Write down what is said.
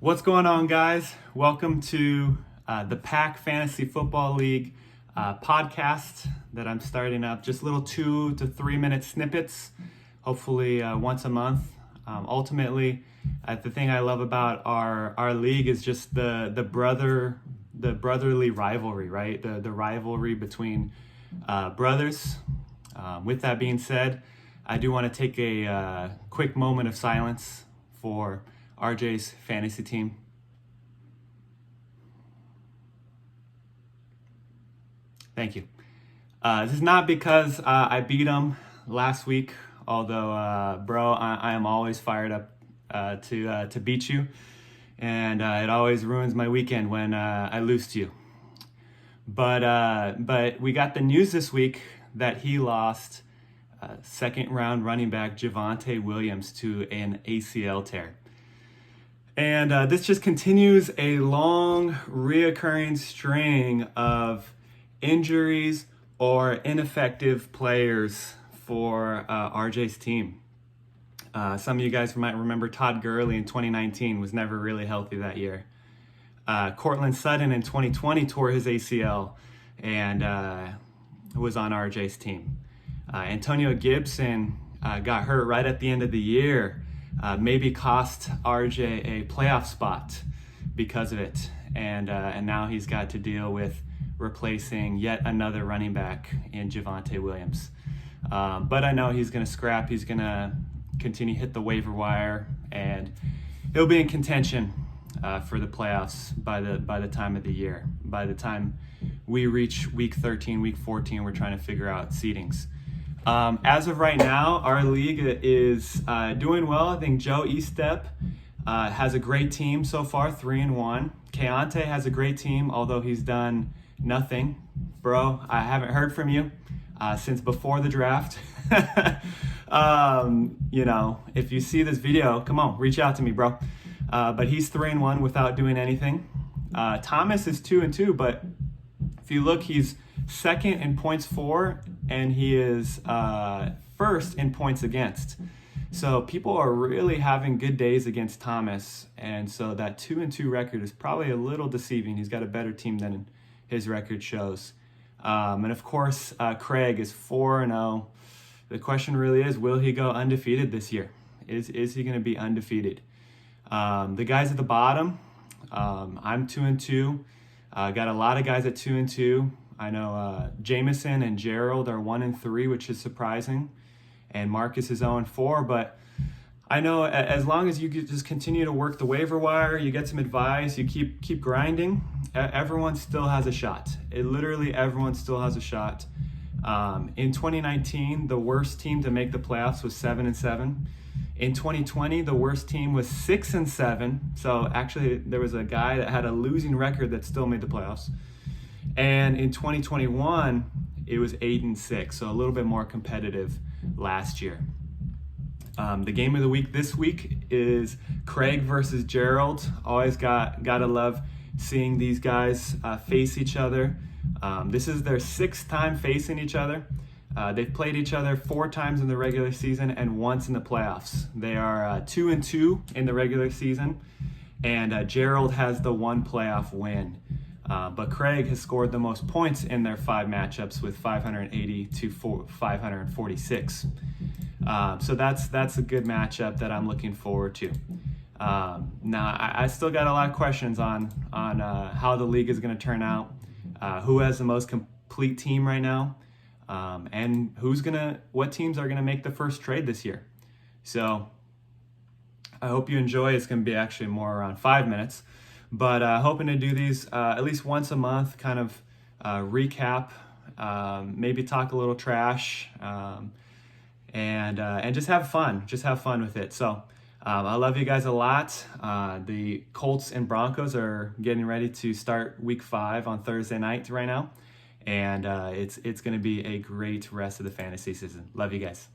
What's going on, guys? Welcome to the Pack Fantasy Football League podcast that I'm starting up. Just little 2 to 3 minute snippets, hopefully once a month. Ultimately, the thing I love about our league is just the brotherly rivalry, right? The rivalry between brothers. With that being said, I do want to take a quick moment of silence for RJ's fantasy team. Thank you. This is not because I beat him last week, although, bro, I am always fired up to beat you, and it always ruins my weekend when I lose to you. But we got the news this week that he lost second round running back Javonte Williams to an ACL tear. And this just continues a long, reoccurring string of injuries or ineffective players for RJ's team. Some of you guys might remember Todd Gurley in 2019 was never really healthy that year. Cortland Sutton in 2020 tore his ACL and was on RJ's team. Antonio Gibson got hurt right at the end of the year. Maybe cost RJ a playoff spot because of it, and now he's got to deal with replacing yet another running back in Javonte Williams. But I know he's going to scrap. He's going to continue to hit the waiver wire, and he'll be in contention for the playoffs by the time of the year. By the time we reach week 13, week 14, we're trying to figure out seedings. As of right now, our league is doing well. I think Joe Eastep has a great team so far, 3-1. Keontae has a great team, although he's done nothing. Bro, I haven't heard from you since before the draft. If you see this video, come on, reach out to me, bro. But he's 3-1 without doing anything. Thomas is 2-2, but if you look, he's second in points for, and he is first in points against. So people are really having good days against Thomas, and so that 2-2 record is probably a little deceiving. He's got a better team than his record shows. And of course, Craig is 4-0. The question really is, will he go undefeated this year? Is he going to be undefeated? The guys at the bottom, I'm 2-2. Got a lot of guys at 2-2. I know Jameson and Gerald are 1-3, which is surprising, and Marcus is 0-4. But I know as long as you just continue to work the waiver wire, you get some advice, you keep grinding, everyone still has a shot. Literally everyone still has a shot. In 2019, the worst team to make the playoffs was 7-7. In 2020, the worst team was 6-7. So actually, there was a guy that had a losing record that still made the playoffs. And in 2021, it was 8-6, so a little bit more competitive last year. The game of the week this week is Craig versus Gerald. Always gotta love seeing these guys face each other. This is their 6th time facing each other. They've played each other 4 times in the regular season and once in the playoffs. They are 2-2 in the regular season, and Gerald has the 1 playoff win. But Craig has scored the most points in their 5 matchups with 580 to 546. So that's a good matchup that I'm looking forward to. Now, I still got a lot of questions on how the league is going to turn out, who has the most complete team right now, and what teams are going to make the first trade this year. So I hope you enjoy. It's going to be actually more around 5 minutes. But hoping to do these at least once a month, kind of recap, maybe talk a little trash, and just have fun. Just have fun with it. So I love you guys a lot. The Colts and Broncos are getting ready to start week 5 on Thursday night right now. And it's going to be a great rest of the fantasy season. Love you guys.